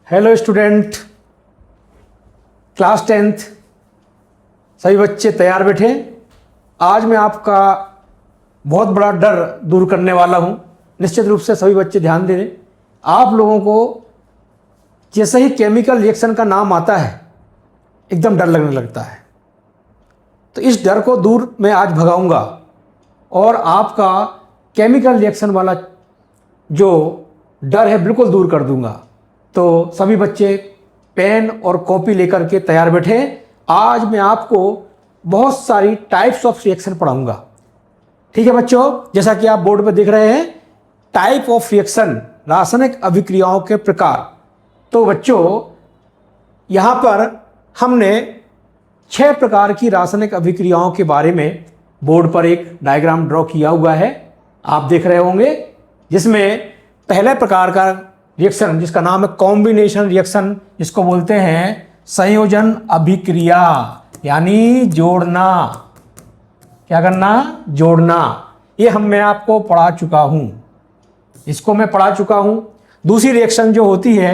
Hello student, class 10th सभी बच्चे तैयार बैठे। आज मैं आपका बहुत बड़ा डर दूर करने वाला हूं। निश्चित रूप से सभी बच्चे ध्यान दें। आप लोगों को जैसे ही केमिकल रिएक्शन का नाम आता है एकदम डर लगने लगता है, तो इस डर को दूर मैं आज भगाऊंगा और आपका केमिकल रिएक्शन वाला जो डर है बिल्कुल दूर कर दूंगा। तो सभी बच्चे पेन और कॉपी लेकर के तैयार बैठे। आज मैं आपको बहुत सारी टाइप्स ऑफ रिएक्शन पढ़ाऊंगा। ठीक है बच्चों, जैसा कि आप बोर्ड पर देख रहे हैं, टाइप ऑफ रिएक्शन, रासायनिक अभिक्रियाओं के प्रकार। तो बच्चों यहाँ पर हमने 6 प्रकार की रासायनिक अभिक्रियाओं के बारे में बोर्ड पर एक डायग्राम ड्रॉ किया हुआ है, आप देख रहे होंगे, जिसमें पहले प्रकार का रिएक्शन जिसका नाम है कॉम्बिनेशन रिएक्शन, जिसको बोलते हैं संयोजन अभिक्रिया, यानी जोड़ना। क्या करना? जोड़ना। ये मैं आपको पढ़ा चुका हूं, इसको मैं पढ़ा चुका हूं। दूसरी रिएक्शन जो होती है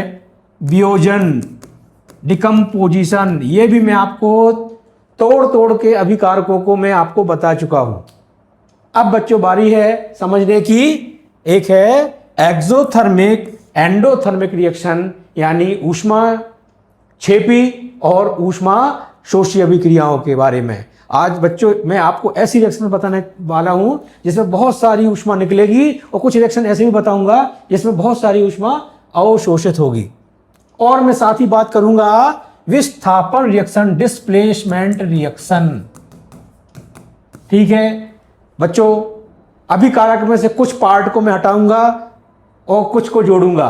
वियोजन, डिकम्पोजिशन, ये भी मैं आपको तोड़ तोड़ के अभिकारकों को मैं आपको बता चुका हूं। अब बच्चों बारी है समझने की। एक है एक्सोथर्मिक एंडोथर्मिक रिएक्शन, यानी ऊष्मा छेपी और ऊष्मा शोषी अभिक्रियाओं के बारे में। आज बच्चों मैं आपको ऐसी रिएक्शन बताने वाला हूं जिसमें बहुत सारी ऊष्मा निकलेगी, और कुछ रिएक्शन ऐसे भी बताऊंगा जिसमें बहुत सारी ऊष्मा अवशोषित होगी। और मैं साथ ही बात करूंगा विस्थापन रिएक्शन, डिस्प्लेसमेंट रिएक्शन। ठीक है बच्चों, अभिकारक में से कुछ पार्ट को मैं हटाऊंगा और कुछ को जोड़ूंगा।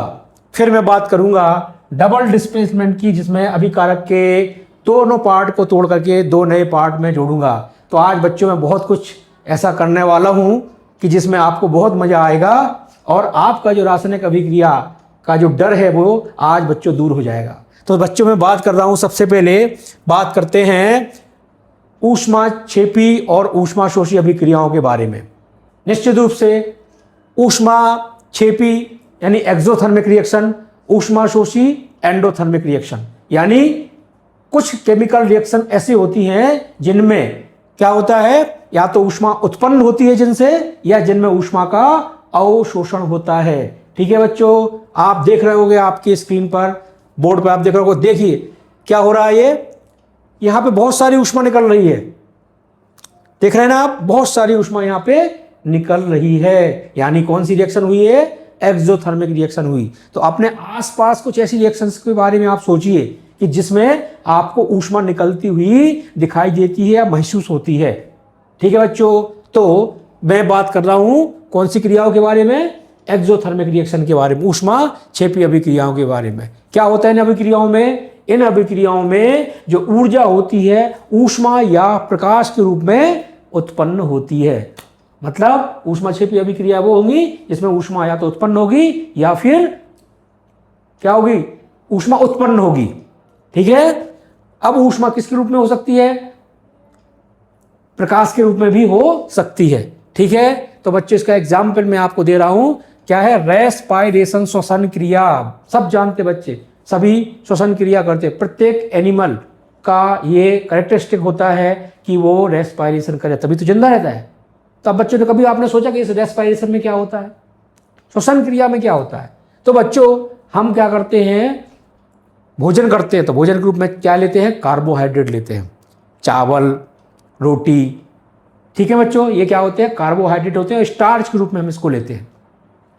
फिर मैं बात करूंगा डबल डिस्प्लेसमेंट की, जिसमें अभिकारक के दोनों पार्ट को तोड़ करके 2 नए पार्ट में जोड़ूंगा। तो आज बच्चों मैं बहुत कुछ ऐसा करने वाला हूं कि जिसमें आपको बहुत मजा आएगा, और आपका जो रासायनिक अभिक्रिया का जो डर है वो आज बच्चों दूर हो जाएगा। तो बच्चों मैं बात कर रहा हूं, सबसे पहले बात करते हैं ऊष्मा छेपी और ऊष्मा शोषी अभिक्रियाओं के बारे में। निश्चित रूप से ऊष्मा छेपी यानी एक्सोथर्मिक रिएक्शन, ऊष्मा शोषी एंडोथर्मिक रिएक्शन, यानी कुछ केमिकल रिएक्शन ऐसी होती हैं जिनमें क्या होता है, या तो ऊष्मा उत्पन्न होती है जिनसे, या जिनमें ऊष्मा का अवशोषण होता है। ठीक है बच्चों, आप देख रहे होंगे आपकी स्क्रीन पर, बोर्ड पर आप देख रहे होंगे। देखिए क्या हो रहा है, ये यहां पे बहुत सारी ऊष्मा निकल रही है। देख रहे हैं ना आप, बहुत सारी ऊष्मा यहां पे निकल रही है, यानी कौन सी रिएक्शन हुई है? एक्सोथर्मिक रिएक्शन हुई। तो अपने आसपास कुछ ऐसी रिएक्शंस के बारे में आप सोचिए कि जिसमें आपको ऊष्मा निकलती हुई दिखाई देती है या महसूस होती है। ठीक है बच्चों, तो मैं बात कर रहा हूं कौन सी क्रियाओं के बारे में? एक्सोथर्मिक रिएक्शन के बारे में, ऊष्मा छेपी अभिक्रियाओं के बारे में। क्या होता है इन अभिक्रियाओं में? इन अभिक्रियाओं में जो ऊर्जा होती है ऊष्मा या प्रकाश के रूप में उत्पन्न होती है। मतलब ऊष्मा छेपी अभिक्रिया वो होंगी जिसमें ऊष्मा या तो उत्पन्न होगी या फिर क्या होगी? ऊष्मा उत्पन्न होगी। ठीक है, अब ऊष्मा किसके रूप में हो सकती है? प्रकाश के रूप में भी हो सकती है। ठीक है, तो बच्चों इसका एग्जाम्पल मैं आपको दे रहा हूं। क्या है? रेस्पायरेशन, श्वसन क्रिया। सब जानते बच्चे, सभी श्वसन क्रिया करते। प्रत्येक एनिमल का ये कैरेक्टरिस्टिक होता है कि वो रेस्पायरेशन करे, तभी तो जिंदा रहता है। तो अब बच्चों ने कभी आपने सोचा कि इस रेस्पायरेशन में क्या होता है, श्वसन क्रिया में क्या होता है? तो बच्चों हम क्या करते हैं, भोजन करते हैं, तो भोजन के रूप में क्या लेते हैं? कार्बोहाइड्रेट लेते हैं, चावल, रोटी। ठीक है बच्चों, ये क्या होते हैं? कार्बोहाइड्रेट होते हैं। स्टार्च के रूप में हम इसको लेते हैं।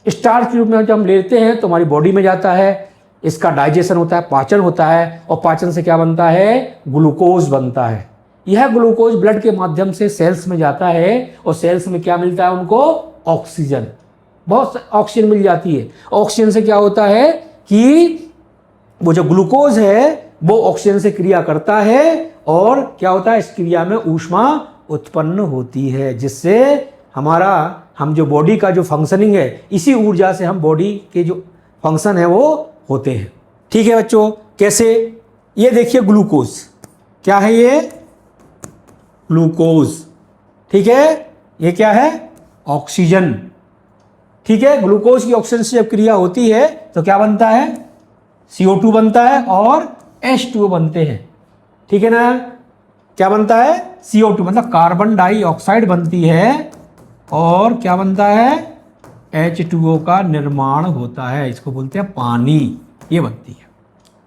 स्टार्च के रूप में जब हम लेते हैं तो हमारी बॉडी में जाता है, इसका डाइजेशन होता है, पाचन होता है, और पाचन से क्या बनता है? ग्लूकोज बनता है। यह ग्लूकोज ब्लड के माध्यम से सेल्स में जाता है, और सेल्स में क्या मिलता है उनको? ऑक्सीजन। बहुत ऑक्सीजन मिल जाती है। ऑक्सीजन से क्या होता है कि वो जो ग्लूकोज है वो ऑक्सीजन से क्रिया करता है, और क्या होता है? इस क्रिया में ऊष्मा उत्पन्न होती है, जिससे हम जो बॉडी का जो फंक्शनिंग है, इसी ऊर्जा से हम बॉडी के जो फंक्शन है वो होते हैं। ठीक है बच्चों, कैसे? ये देखिए ग्लूकोज, क्या है ये? ग्लूकोज। ठीक है, ये क्या है? ऑक्सीजन। ठीक है, ग्लूकोज की ऑक्सीजन से जब क्रिया होती है तो क्या बनता है? CO2 बनता है और H2O बनते हैं, ठीक है ना। क्या बनता है? CO2 मतलब कार्बन डाइऑक्साइड बनती है और क्या बनता है? H2O का निर्माण होता है, इसको बोलते हैं पानी, ये बनती है।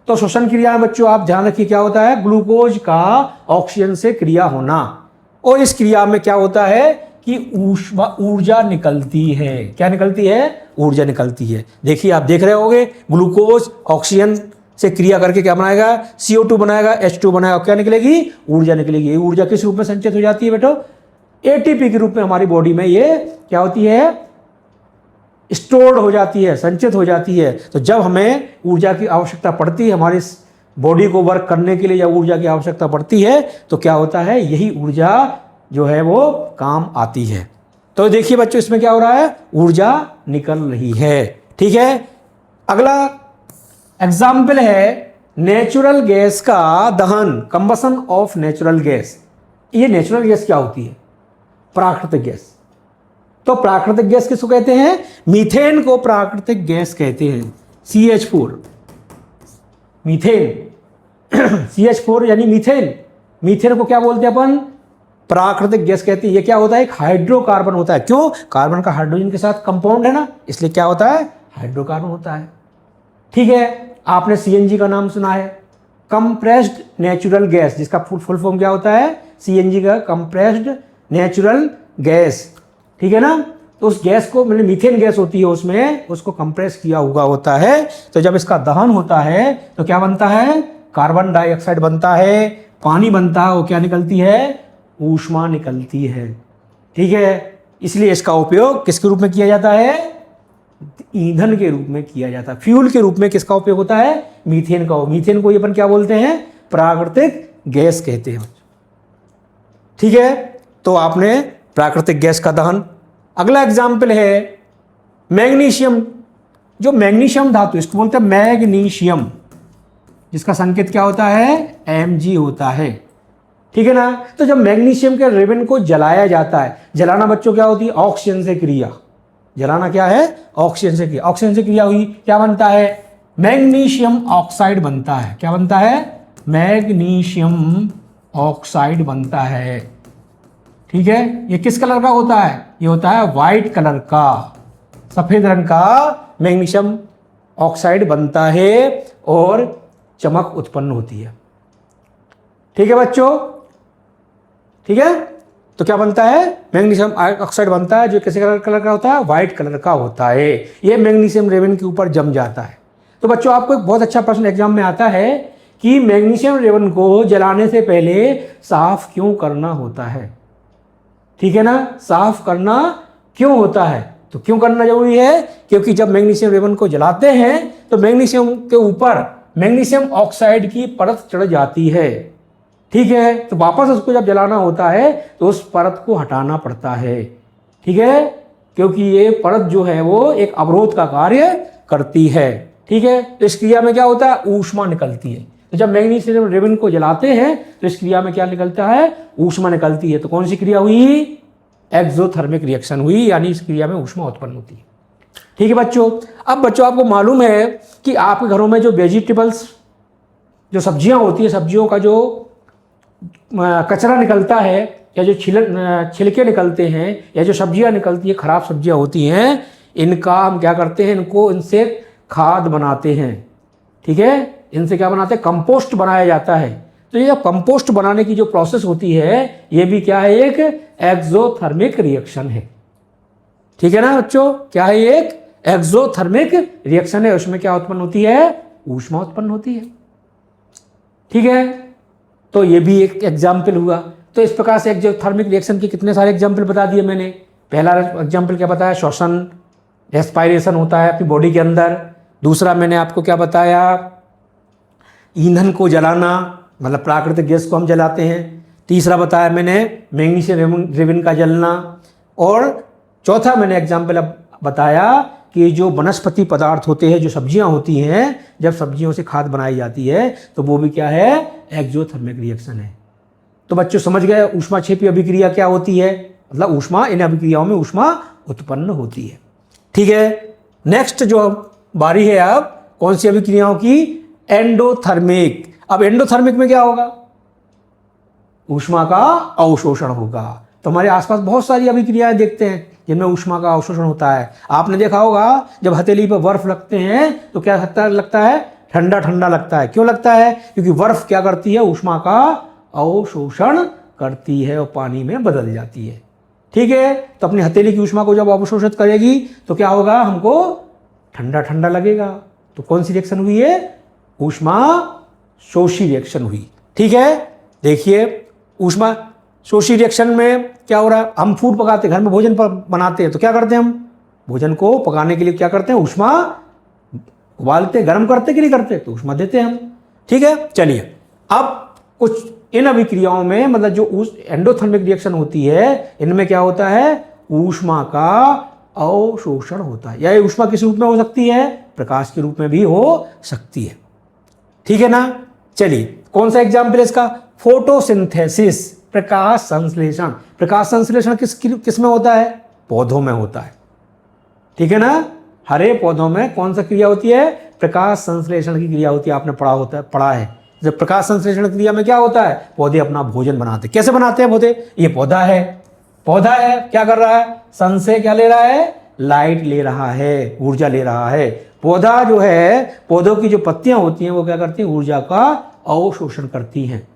तो श्वसन क्रिया में बच्चों आप ध्यान रखिए क्या होता है? ग्लूकोज का ऑक्सीजन से क्रिया होना, और इस क्रिया में क्या होता है कि ऊर्जा निकलती है। क्या निकलती है? ऊर्जा निकलती है। देखिए आप देख रहे होंगे, ग्लूकोज ऑक्सीजन से क्रिया करके क्या बनाएगा? CO2 बनाएगा, H2 बनाएगा, क्या निकलेगी? ऊर्जा निकलेगी। ये ऊर्जा किस रूप में संचित हो जाती है बेटो? ATP के रूप में हमारी बॉडी में ये क्या होती है? स्टोर्ड हो जाती है, संचित हो जाती है। तो जब हमें ऊर्जा की आवश्यकता पड़ती है, हमारी बॉडी को वर्क करने के लिए जब ऊर्जा की आवश्यकता पड़ती है, तो क्या होता है? यही ऊर्जा जो है वो काम आती है। तो देखिए बच्चों, इसमें क्या हो रहा है? ऊर्जा निकल रही है, ठीक है। अगला एग्जाम्पल है नेचुरल गैस का दहन, कंबसन ऑफ नेचुरल गैस। ये नेचुरल गैस क्या होती है? प्राकृतिक गैस। तो प्राकृतिक गैस किसको कहते हैं? मीथेन को प्राकृतिक गैस कहते हैं, CH4। मीथेन CH4 यानी मीथेन। मीथेन को क्या बोलते हैं अपन? प्राकृतिक गैस कहते हैं। ये क्या होता है? एक हाइड्रोकार्बन होता है। क्यों? कार्बन का हाइड्रोजन के साथ कंपाउंड है ना, इसलिए क्या होता है? हाइड्रोकार्बन होता है, ठीक है। आपने CNG का नाम सुना है, कंप्रेस्ड नेचुरल गैस, जिसका फुल फॉर्म क्या होता है? CNG का कंप्रेस्ड नेचुरल गैस, ठीक है ना। तो उस गैस को मतलब मीथेन गैस होती है, उसमें उसको कंप्रेस किया हुआ होता है। तो जब इसका दहन होता है तो क्या बनता है? कार्बन डाइऑक्साइड बनता है, पानी बनता है, वो क्या निकलती है? ऊष्मा निकलती है, ठीक है। इसलिए इसका उपयोग किसके रूप में किया जाता है? ईंधन के रूप में किया जाता है। फ्यूल के रूप में किसका उपयोग होता है? मीथेन का। मीथेन को अपन क्या बोलते हैं? प्राकृतिक गैस कहते हैं, ठीक है। तो आपने प्राकृतिक गैस का दहन। अगला एग्जाम्पल है मैग्नीशियम। जो मैग्नीशियम धातु, इसको बोलते हैं मैग्नीशियम, जिसका संकेत क्या होता है? Mg होता है, ठीक है ना। तो जब मैग्नीशियम के रिबन को जलाया जाता है, जलाना बच्चों क्या होती है? ऑक्सीजन से क्रिया। जलाना क्या है? ऑक्सीजन से क्रिया। ऑक्सीजन से क्रिया हुई, क्या बनता है? मैग्नीशियम ऑक्साइड बनता है। क्या बनता है? मैग्नीशियम ऑक्साइड बनता है, ठीक है। ये किस कलर का होता है? ये होता है व्हाइट कलर का, सफेद रंग का मैग्नीशियम ऑक्साइड बनता है और चमक उत्पन्न होती है, ठीक है बच्चों, ठीक है। तो क्या बनता है? मैग्नीशियम ऑक्साइड बनता है, जो किसी कलर का होता है? व्हाइट कलर का होता है। ये मैग्नीशियम रेवन के ऊपर जम जाता है। तो बच्चों आपको एक बहुत अच्छा प्रश्न एग्जाम में आता है कि मैग्नीशियम रेवन को जलाने से पहले साफ क्यों करना होता है, ठीक है ना। साफ करना क्यों होता है? तो क्यों करना जरूरी है? क्योंकि जब मैग्नीशियम रेवन को जलाते हैं तो मैग्नीशियम के ऊपर मैग्नीशियम ऑक्साइड की परत चढ़ जाती है, ठीक है। तो वापस उसको जब जलाना होता है तो उस परत को हटाना पड़ता है, ठीक है, क्योंकि ये परत जो है वो एक अवरोध का कार्य करती है, ठीक है। तो इस क्रिया में क्या होता है? ऊष्मा निकलती है। तो जब मैग्नीशियम रेवन को जलाते हैं तो इस क्रिया में क्या निकलता है? ऊष्मा निकलती है। तो कौन सी क्रिया हुई? एक्सोथर्मिक रिएक्शन हुई, यानी इस क्रिया में ऊष्मा उत्पन्न होती है, ठीक है बच्चों। अब बच्चों आपको मालूम है कि आपके घरों में जो वेजिटेबल्स, जो सब्जियां होती है, सब्जियों का जो कचरा निकलता है या जो छिलके निकलते हैं या जो सब्जियां निकलती है, खराब सब्जियां होती हैं, इनका हम क्या करते हैं? इनसे खाद बनाते हैं, ठीक है। इनसे क्या बनाते हैं? कंपोस्ट बनाया जाता है। तो ये कंपोस्ट बनाने की जो प्रोसेस होती है, ये भी क्या है? एक एक्सोथर्मिक रिएक्शन है, ठीक है ना बच्चों। क्या है? एक एक्सोथर्मिक रिएक्शन है। उसमें क्या उत्पन्न होती है? ऊष्मा उत्पन्न होती है, ठीक है। तो ये भी एक एग्जाम्पल हुआ। तो इस प्रकार से एक्सोथर्मिक रिएक्शन के कितने सारे एग्जाम्पल बता दिए मैंने। पहला एग्जाम्पल क्या बताया? श्वसन, रेस्पायरेशन होता है अपनी बॉडी के अंदर। दूसरा मैंने आपको क्या बताया? ईंधन को जलाना, मतलब प्राकृतिक गैस को हम जलाते हैं। तीसरा बताया मैंने मैग्नीशियम रेवन का जलना। और चौथा मैंने एग्जाम्पल अब बताया कि जो वनस्पति पदार्थ होते हैं, जो सब्जियां होती हैं, जब सब्जियों से खाद बनाई जाती है तो वो भी क्या है? एक्सोथर्मिक रिएक्शन है। तो बच्चों समझ गए ऊष्माक्षेपी अभिक्रिया क्या होती है? मतलब ऊष्मा, इन अभिक्रियाओं में ऊष्मा उत्पन्न होती है, ठीक है। नेक्स्ट जो बारी है अब कौन सी अभिक्रियाओं की? एंडोथर्मिक। अब एंडोथर्मिक में क्या होगा? ऊष्मा का अवशोषण होगा। तो हमारे आसपास बहुत सारी अभिक्रियाएं देखते हैं जिनमें ऊष्मा का अवशोषण होता है। आपने देखा होगा जब हथेली पर बर्फ रखते हैं तो क्या लगता है? ठंडा ठंडा लगता है। क्यों लगता है? क्योंकि बर्फ क्या करती है? ऊष्मा का अवशोषण करती है और पानी में बदल जाती है। ठीक है, तो अपनी हथेली की ऊष्मा को जब अवशोषित करेगी तो क्या होगा? हमको ठंडा ठंडा लगेगा। तो कौन सी रिएक्शन हुई है? ऊष्मा शोषी रिएक्शन हुई। ठीक है, देखिए ऊष्मा शोषी रिएक्शन में क्या हो रहा है? हम फूड पकाते हैं, घर में भोजन बनाते हैं, तो क्या करते हैं हम? भोजन को पकाने के लिए क्या करते हैं? ऊष्मा उबालते, गर्म करते कि नहीं करते? तो ऊष्मा देते हैं हम। ठीक है, चलिए अब कुछ इन अभिक्रियाओं में मतलब जो एंडोथर्मिक रिएक्शन होती है, इनमें क्या होता है? ऊष्मा का अवशोषण होता है। या ये ऊष्मा किस रूप में हो सकती है? प्रकाश के रूप में भी हो सकती है। ठीक है ना? चलिए कौन सा एग्जाम्पल है इसका? फोटोसिंथेसिस, प्रकाश संश्लेषण। प्रकाश संश्लेषण किस में होता है? पौधों में होता है। ठीक है ना? हरे पौधों में कौन सा क्रिया होती है? प्रकाश संश्लेषण की क्रिया होती है। आपने पढ़ा है। जब प्रकाश संश्लेषण क्रिया में क्या होता है? पौधे अपना भोजन बनाते। कैसे बनाते हैं पौधे? ये पौधा है, क्या कर रहा है? सन से क्या ले रहा है? लाइट ले रहा है, ऊर्जा ले रहा है। पौधा जो है, पौधों की जो पत्तियां होती हैं वो क्या करती हैं? ऊर्जा का अवशोषण करती हैं।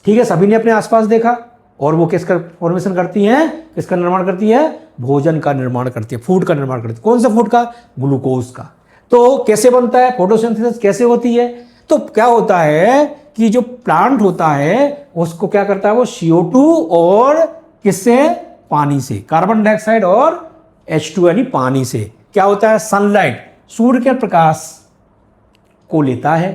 ठीक है, सभी ने अपने आसपास देखा। और वो किसका फॉर्मेशन करती हैं? किसका निर्माण करती है? भोजन का निर्माण करती है, फूड का निर्माण करती है। कौन सा फूड का? ग्लूकोज का। तो कैसे बनता है? फोटोसिंथेसिस कैसे होती है? तो क्या होता है कि जो प्लांट होता है उसको क्या करता है? वो CO2 और किससे? पानी से, कार्बन डाइऑक्साइड और H2 यानी पानी से। क्या होता है? सनलाइट, सूर्य के प्रकाश को लेता है।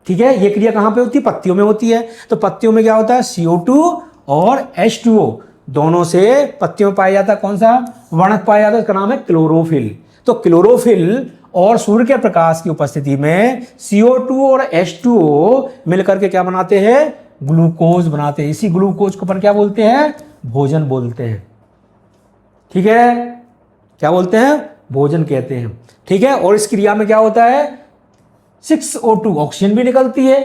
ठीक है, ये क्रिया कहां पे होती है? पत्तियों में होती है। तो पत्तियों में क्या होता है? CO2 और H2O दोनों से पत्तियों में पाया जाता है। कौन सा वर्णक पाया जाता है? इसका नाम है क्लोरोफिल। तो क्लोरोफिल और सूर्य के प्रकाश की उपस्थिति में CO2 और H2O मिलकर के क्या बनाते हैं? ग्लूकोज बनाते हैं। इसी ग्लूकोज को अपन क्या बोलते हैं? भोजन बोलते हैं। ठीक है, क्या बोलते हैं? भोजन कहते हैं। ठीक है, और इस क्रिया में क्या होता है? 6O2 ऑक्सीजन भी निकलती है।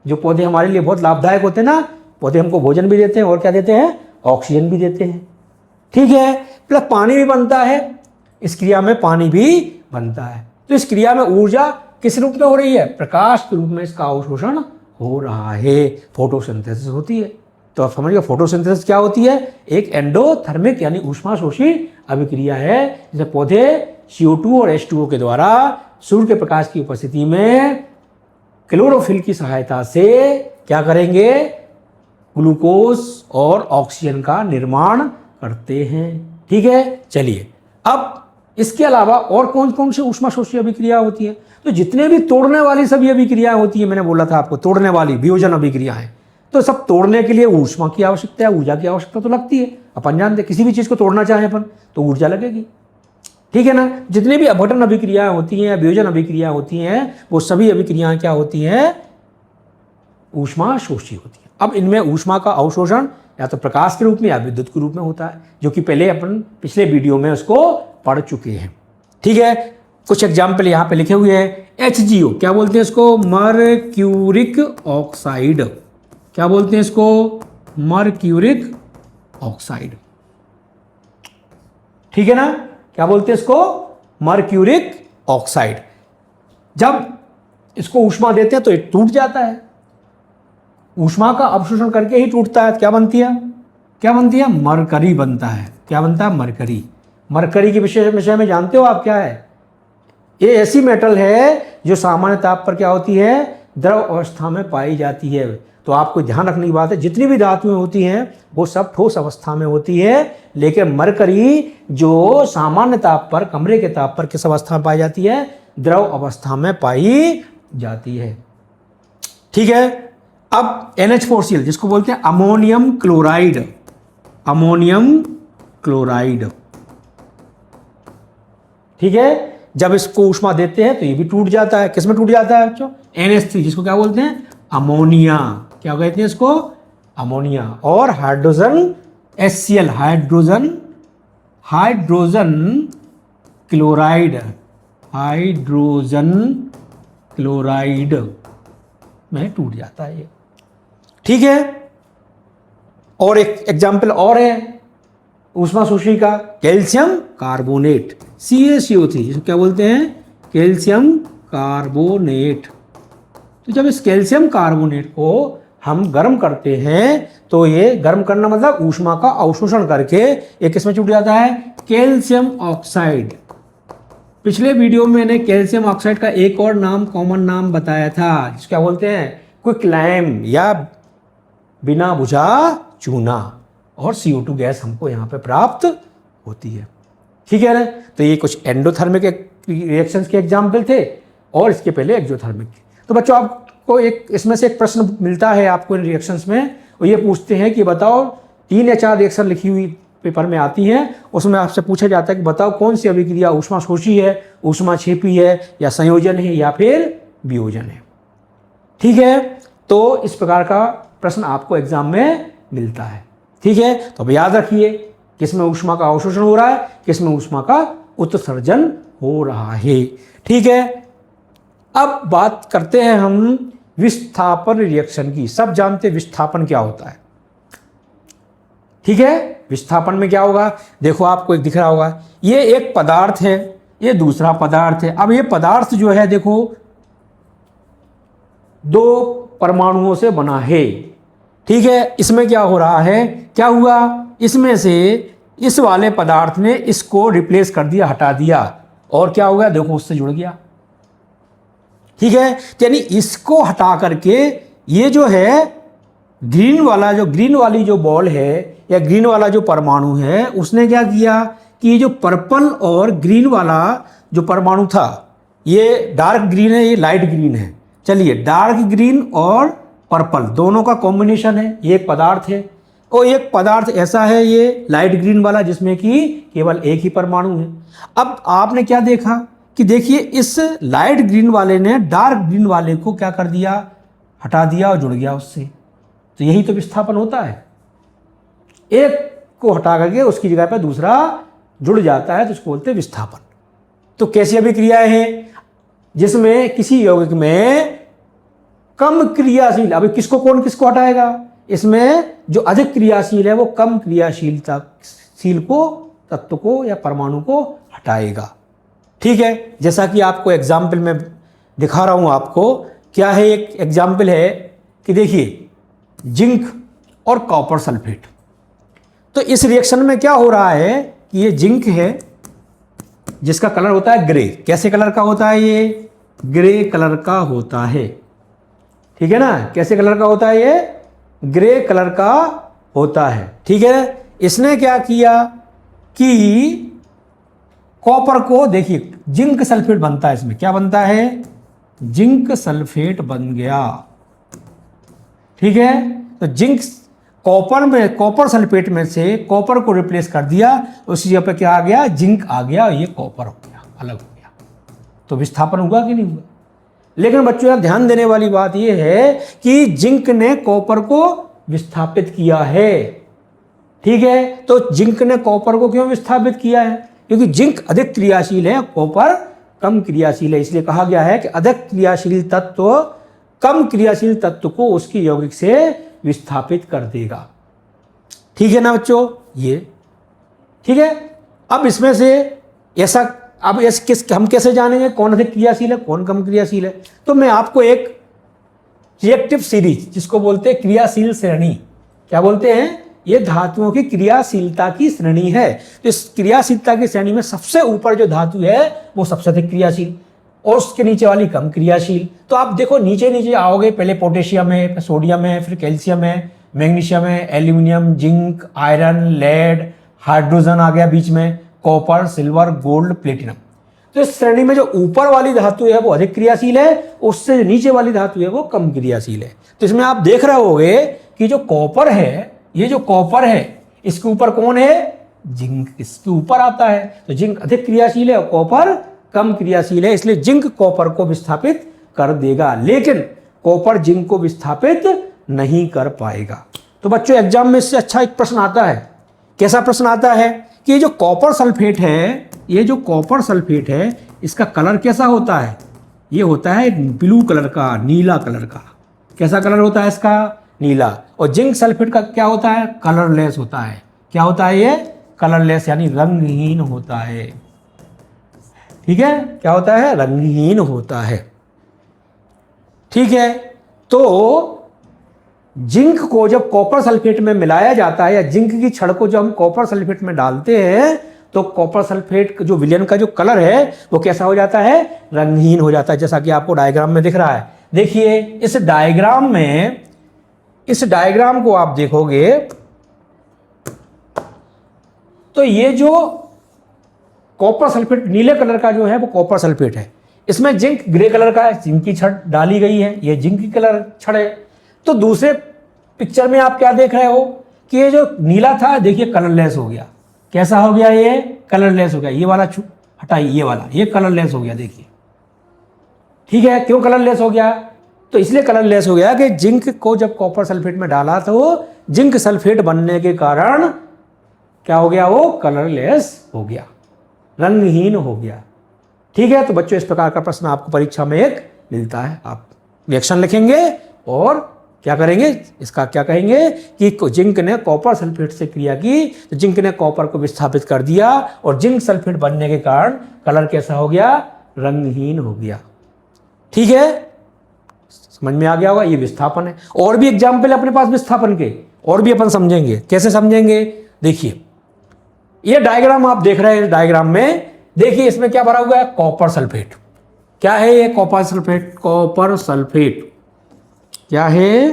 जो पौधे हमारे लिए बहुत लाभदायक होते हैं ना, पौधे हमको भोजन भी देते हैं और क्या देते हैं? ऑक्सीजन भी देते हैं। ठीक है, प्लस पानी भी बनता है। इस क्रिया में पानी भी बनता है। तो इस क्रिया में ऊर्जा किस रूप में हो रही है? प्रकाश के रूप में इसका अवशोषण हो रहा है। फोटोसिंथेसिस होती है। तो आप समझिए फोटोसिंथेसिस क्या होती है? एक एंडोथर्मिक यानी ऊष्मा शोषी अभिक्रिया है, जिसमें पौधे CO2 और H2O के द्वारा सूर्य के प्रकाश की उपस्थिति में क्लोरोफिल की सहायता से क्या करेंगे? ग्लूकोज और ऑक्सीजन का निर्माण करते हैं। ठीक है, चलिए अब इसके अलावा और कौन कौन सी ऊष्मा शोषी अभिक्रिया होती है? तो जितने भी तोड़ने वाली सभी अभिक्रियाएं होती है, मैंने बोला था आपको तोड़ने वाली वियोजन अभिक्रियाएं, तो सब तोड़ने के लिए ऊष्मा की आवश्यकता है, ऊर्जा की आवश्यकता तो लगती है। अपन जानते किसी भी चीज को तोड़ना चाहें अपन तो ऊर्जा लगेगी। ठीक है ना? जितनी भी अपघटन अभिक्रियाएं होती हैं, वियोजन अभिक्रियाएं होती हैं, वो सभी अभिक्रियाएं क्या होती हैं? ऊष्मा शोषी होती है। अब इनमें ऊष्मा का अवशोषण या तो प्रकाश के रूप में या विद्युत के रूप में होता है, जो कि पहले अपन पिछले वीडियो में उसको पढ़ चुके हैं। ठीक है, कुछ एग्जाम्पल यहाँ पे लिखे हुए हैं। HgO क्या बोलते हैं इसको? Mercuric oxide. क्या बोलते हैं इसको? Mercuric oxide. ठीक है ना? क्या बोलते हैं इसको? Mercuric oxide. जब इसको ऊष्मा देते हैं तो ये टूट जाता है। ऊष्मा का अवशोषण करके ही टूटता है। क्या बनती है? क्या बनती है? मरकरी बनता है। क्या बनता है? मरकरी। मरकरी के विषय में जानते हो आप क्या है? ये ऐसी मेटल है जो सामान्य ताप पर क्या होती है? द्रव अवस्था में पाई जाती है। तो आपको ध्यान रखने की बात है, जितनी भी धातुएं होती हैं वो सब ठोस अवस्था में होती है, लेकिन मरकरी जो सामान्य ताप पर, कमरे के ताप पर किस अवस्था में पाई जाती है? द्रव अवस्था में पाई जाती है। ठीक है, अब NH4Cl जिसको बोलते हैं अमोनियम क्लोराइड। Ammonium chloride. ठीक है, जब इसको ऊष्मा देते हैं तो ये भी टूट जाता है। किसमें टूट जाता है बच्चों? NH3 जिसको क्या बोलते हैं? अमोनिया। क्या कहते हैं इसको? अमोनिया। और hydrogen HCl, hydrogen chloride. Hydrogen chloride में टूट जाता है ये। ठीक है, और एक एग्जाम्पल और है ऊष्मा शोषी का, कैल्शियम कार्बोनेट CaCO3, जिसको क्या बोलते हैं, कैल्शियम कार्बोनेट। तो जब इस कैल्शियम कार्बोनेट को हम गर्म करते हैं तो ये गर्म करना मतलब ऊष्मा का अवशोषण करके एक किसमें छूट जाता है, कैल्शियम ऑक्साइड। पिछले वीडियो में मैंने कैल्शियम ऑक्साइड का एक और नाम, कॉमन नाम बताया था, जिसको क्या बोलते हैं, क्विक लाइम या बिना बुझा चूना, और CO2 गैस हमको यहाँ पे प्राप्त होती है। ठीक है ना, तो ये कुछ एंडोथर्मिक रिएक्शंस के एग्जाम्पल थे और इसके पहले एक्सोथर्मिक। तो बच्चों आपको एक इसमें से एक प्रश्न मिलता है आपको इन रिएक्शंस में, और ये पूछते हैं कि बताओ 3 या 4 रिएक्शन लिखी हुई पेपर में आती हैं, उसमें आपसे पूछा जाता है कि बताओ कौन सी अभिक्रिया ऊष्मा शोषी है, ऊष्मा छेपी है, या संयोजन है, या फिर वियोजन है। ठीक है, तो इस प्रकार का प्रश्न आपको एग्जाम में मिलता है। ठीक है, तो अब याद रखिए किसमें ऊष्मा का अवशोषण हो रहा है, किसमें ऊष्मा का उत्सर्जन हो रहा है। ठीक है, अब बात करते हैं हम विस्थापन रिएक्शन की। सब जानते हैं विस्थापन क्या होता है। ठीक है, विस्थापन में क्या होगा, देखो आपको एक दिख रहा होगा, ये एक पदार्थ है, ये दूसरा पदार्थ है। अब ये पदार्थ जो है देखो 2 परमाणुओं से बना है। ठीक है, इसमें क्या हो रहा है, क्या हुआ, इसमें से इस वाले पदार्थ ने इसको रिप्लेस कर दिया, हटा दिया, और क्या हो गया, देखो उससे जुड़ गया। ठीक है, यानी इसको हटा करके ये जो है ग्रीन वाली जो बॉल है या ग्रीन वाला जो परमाणु है, उसने क्या किया कि ये जो पर्पल और ग्रीन वाला जो परमाणु था, ये डार्क ग्रीन है, ये लाइट ग्रीन है। चलिए, डार्क ग्रीन और पर्पल दोनों का कॉम्बिनेशन है, ये एक पदार्थ है, और एक पदार्थ ऐसा है ये लाइट ग्रीन वाला जिसमें कि केवल एक ही परमाणु है। अब आपने क्या देखा कि देखिए इस लाइट ग्रीन वाले ने डार्क ग्रीन वाले को क्या कर दिया, हटा दिया और जुड़ गया उससे। तो यही तो विस्थापन होता है, एक को हटा करके उसकी जगह पर दूसरा जुड़ जाता है, तो उसको बोलते हैं विस्थापन। तो कैसी अभिक्रियाएं हैं, जिसमें किसी यौगिक में कम क्रियाशील, अभी किसको कौन किसको हटाएगा, इसमें जो अधिक क्रियाशील है वो कम क्रियाशील को, तत्व को या परमाणु को हटाएगा। ठीक है, जैसा कि आपको एग्जाम्पल में दिखा रहा हूं, आपको क्या है, एक एग्जाम्पल है कि देखिए जिंक और कॉपर सल्फेट। तो इस रिएक्शन में क्या हो रहा है कि ये जिंक है जिसका कलर होता है ग्रे। कैसे कलर का होता है, ये ग्रे कलर का होता है। ठीक है ना, कैसे कलर का होता है, ये ग्रे कलर का होता है। ठीक है, इसने क्या किया कि कॉपर को, देखिए जिंक सल्फेट बनता है, इसमें क्या बनता है, जिंक सल्फेट बन गया। ठीक है, तो जिंक कॉपर सल्फेट में से कॉपर को रिप्लेस कर दिया, उसी जगह पे क्या आ गया, जिंक आ गया, ये कॉपर हो गया, अलग हो गया। तो विस्थापन हुआ कि नहीं हुआ। लेकिन बच्चों यहाँ ध्यान देने वाली बात यह है कि जिंक ने कॉपर को विस्थापित किया है। ठीक है, तो जिंक ने कॉपर को क्यों विस्थापित किया है, क्योंकि जिंक अधिक क्रियाशील है, कॉपर कम क्रियाशील है। इसलिए कहा गया है कि अधिक क्रियाशील तत्व कम क्रियाशील तत्व को उसकी यौगिक से विस्थापित कर देगा। ठीक है ना बच्चों, ये ठीक है। अब इसमें से ऐसा, अब हम कैसे जानेंगे कौन अधिक क्रियाशील है कौन कम क्रियाशील है। तो मैं आपको एक रिएक्टिव सीरीज, जिसको बोलते हैं क्रियाशील श्रेणी, क्या बोलते हैं, ये धातुओं की क्रियाशीलता की श्रेणी है। तो इस क्रियाशीलता की श्रेणी में सबसे ऊपर जो धातु है वो सबसे अधिक क्रियाशील, और उसके नीचे वाली कम क्रियाशील। तो आप देखो नीचे नीचे आओगे, पहले पोटेशियम है, फिर सोडियम है, फिर कैल्शियम है, मैग्नीशियम है, aluminium, zinc, iron, lead, hydrogen आ गया बीच में, कॉपर, सिल्वर, गोल्ड, प्लेटिनम। तो इस श्रेणी में जो ऊपर वाली धातु है वो अधिक क्रियाशील है, उससे नीचे वाली धातु है वो कम क्रियाशील है। तो इसमें आप देख रहे होगे कि जो कॉपर है, ये जो कॉपर है, इसके ऊपर कौन है, जिंक इसके ऊपर आता है। तो जिंक अधिक क्रियाशील है और कॉपर कम क्रियाशील है, इसलिए जिंक कॉपर को विस्थापित कर देगा, लेकिन कॉपर जिंक को विस्थापित नहीं कर पाएगा। तो बच्चों एग्जाम में इससे अच्छा एक प्रश्न आता है। कैसा प्रश्न आता है कि ये जो कॉपर सल्फेट है, ये जो कॉपर सल्फेट है, इसका कलर कैसा होता है? ये होता है ब्लू कलर का, नीला कलर का। कैसा कलर होता है इसका? नीला। और जिंक सल्फेट का क्या होता है? कलरलेस होता है। क्या होता है ये? कलरलेस, यानी रंगहीन होता है। ठीक है, क्या होता है? रंगहीन होता है। ठीक है, तो जिंक को जब कॉपर सल्फेट में मिलाया जाता है, या जिंक की छड़ को जब हम कॉपर सल्फेट में डालते हैं, तो कॉपर सल्फेट जो विलयन का जो कलर है वो कैसा हो जाता है? रंगहीन हो जाता है, जैसा कि आपको डायग्राम में दिख रहा है। देखिए इस डायग्राम में, इस डायग्राम को आप देखोगे तो ये जो कॉपर सल्फेट नीले कलर का जो है वो कॉपर सल्फेट है। इसमें जिंक ग्रे कलर का है, जिंक की छड़ डाली गई है, ये जिंक की कलर छड़ है। तो दूसरे पिक्चर में आप क्या देख रहे हो कि ये जो नीला था, देखिए कलरलेस हो गया। कैसा हो गया? ये कलरलेस हो गया। ये वाला हटाइए, ये वाला, ये कलरलेस हो गया। देखिए, ठीक है, क्यों कलरलेस हो गया? तो इसलिए कलरलेस हो गया कि जिंक को जब कॉपर सल्फेट में डाला तो जिंक सल्फेट बनने के कारण क्या हो गया? वो कलरलेस हो गया, रंगहीन हो गया। ठीक है, तो बच्चों इस प्रकार का प्रश्न आपको परीक्षा में एक मिलता है। आप रिएक्शन लिखेंगे और क्या करेंगे? इसका क्या कहेंगे कि जिंक ने कॉपर सल्फेट से क्रिया की, तो जिंक ने कॉपर को विस्थापित कर दिया और जिंक सल्फेट बनने के कारण कलर कैसा हो गया? रंगहीन हो गया। ठीक है, समझ में आ गया होगा। ये विस्थापन है। और भी एग्जाम्पल अपने पास विस्थापन के, और भी अपन समझेंगे। कैसे समझेंगे? देखिए, ये डायग्राम आप देख रहे हैं। डायग्राम में देखिए इसमें क्या भरा हुआ है? Copper sulphate. क्या है ये? Copper sulphate. कॉपर सल्फेट क्या है?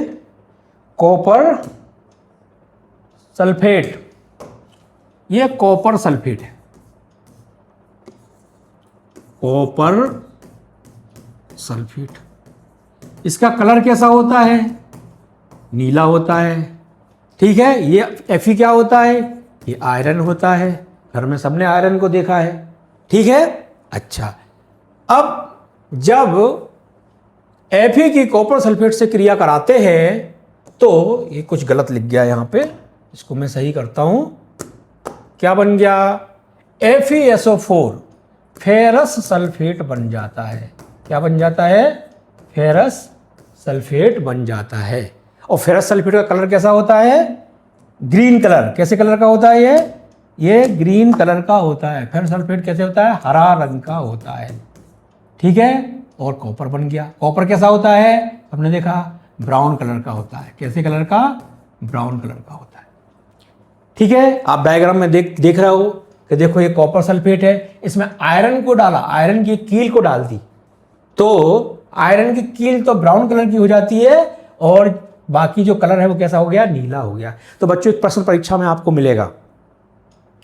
Copper sulphate. ये कॉपर सल्फेट है। Copper sulphate. इसका कलर कैसा होता है? नीला होता है। ठीक है, ये Fe क्या होता है? ये आयरन होता है। घर में सबने आयरन को देखा है। ठीक है, अच्छा, अब जब Fe की कॉपर सल्फेट से क्रिया कराते हैं तो ये कुछ गलत लिख गया यहां पे, इसको मैं सही करता हूं। क्या बन गया? FeSO4 फेरस सल्फेट बन जाता है। क्या बन जाता है? फेरस सल्फेट बन जाता है। और फेरस सल्फेट का कलर कैसा होता है? Green colour. कैसे कलर का होता है ये ग्रीन कलर का होता है। फेरस सल्फेट कैसे होता है? हरा रंग का होता है। ठीक है, और कॉपर बन गया। कॉपर कैसा होता है? हमने देखा ब्राउन कलर का होता है। कैसे कलर का? ब्राउन कलर का होता है। ठीक है, आप डायग्राम में देख रहे हो कि देखो ये कॉपर सल्फेट है, इसमें आयरन को डाला, आयरन की कील को डाल दी, तो आयरन की कील तो ब्राउन कलर की हो जाती है और बाकी जो कलर है वो कैसा हो गया? नीला हो गया। तो बच्चों एक प्रश्न परीक्षा में आपको मिलेगा।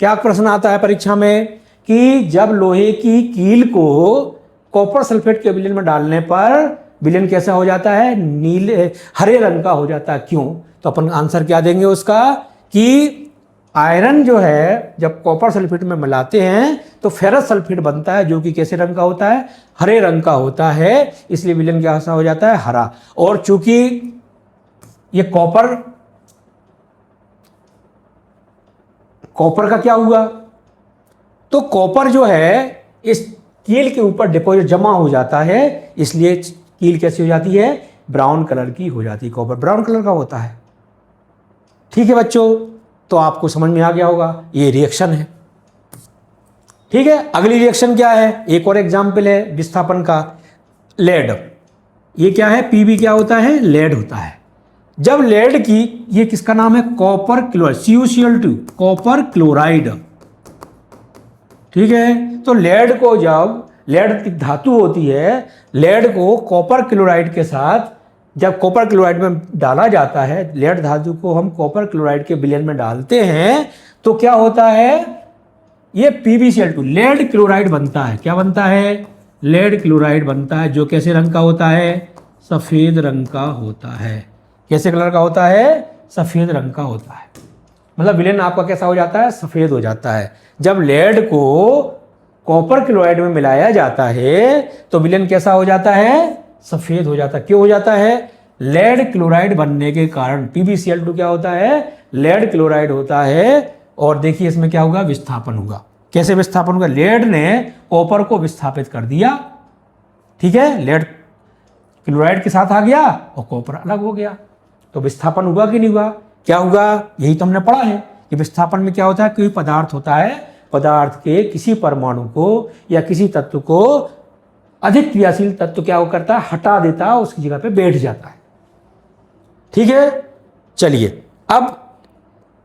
क्या प्रश्न आता है परीक्षा में कि जब लोहे की कील को कॉपर सल्फेट के विलयन में डालने पर विलयन कैसा हो जाता है? नीले हरे रंग का हो जाता है। क्यों? तो अपन आंसर क्या देंगे उसका कि आयरन जो है जब कॉपर सल्फेट में मिलाते हैं तो फेरस सल्फेट बनता है, जो कि कैसे रंग का होता है? हरे रंग का होता है। इसलिए विलयन कैसा हो जाता है? हरा। और चूंकि ये कॉपर का क्या हुआ? तो कॉपर जो है इस कील के ऊपर डिपॉजिट जमा हो जाता है, इसलिए कील कैसी हो जाती है? ब्राउन कलर की हो जाती है। कॉपर ब्राउन कलर का होता है। ठीक है बच्चों, तो आपको समझ में आ गया होगा, ये रिएक्शन है। ठीक है, अगली रिएक्शन क्या है? एक और एग्जाम्पल है विस्थापन का, लेड। ये क्या है? पीबी क्या होता है? लेड होता है। जब लेड की, ये किसका नाम है? Copper chloride, CuCl2, copper chloride. ठीक है, तो लेड को जब, लेड की धातु होती है, लेड को कॉपर क्लोराइड के साथ जब कॉपर क्लोराइड में डाला जाता है, लेड धातु को हम कॉपर क्लोराइड के विलयन में डालते हैं, तो क्या होता है? ये PbCl2 लेड क्लोराइड बनता है। क्या बनता है? लेड क्लोराइड बनता है, जो कैसे रंग का होता है? सफेद रंग का होता है। कैसे कलर का होता है? सफेद रंग का होता है। मतलब विलयन आपका कैसा हो जाता है? सफेद हो जाता है। जब लेड को कॉपर क्लोराइड में मिलाया जाता है तो विलयन कैसा हो जाता है? सफेद हो जाता है। क्यों हो जाता है? लेड क्लोराइड बनने के कारण। PbCl2 क्या होता है? लेड क्लोराइड होता है। और देखिए इसमें क्या होगा? विस्थापन होगा। कैसे विस्थापन हुआ? लेड ने कॉपर को विस्थापित कर दिया, ठीक है, लेड क्लोराइड के साथ आ गया और कॉपर अलग हो गया, तो विस्थापन हुआ कि नहीं हुआ? क्या हुआ? यही तो हमने पढ़ा है कि विस्थापन में क्या होता है, कोई पदार्थ होता है, पदार्थ के किसी परमाणु को या किसी तत्व को अधिक क्रियाशील तत्व क्या करता है, हटा देता है, उसकी जगह पे बैठ जाता है, ठीक है। चलिए, अब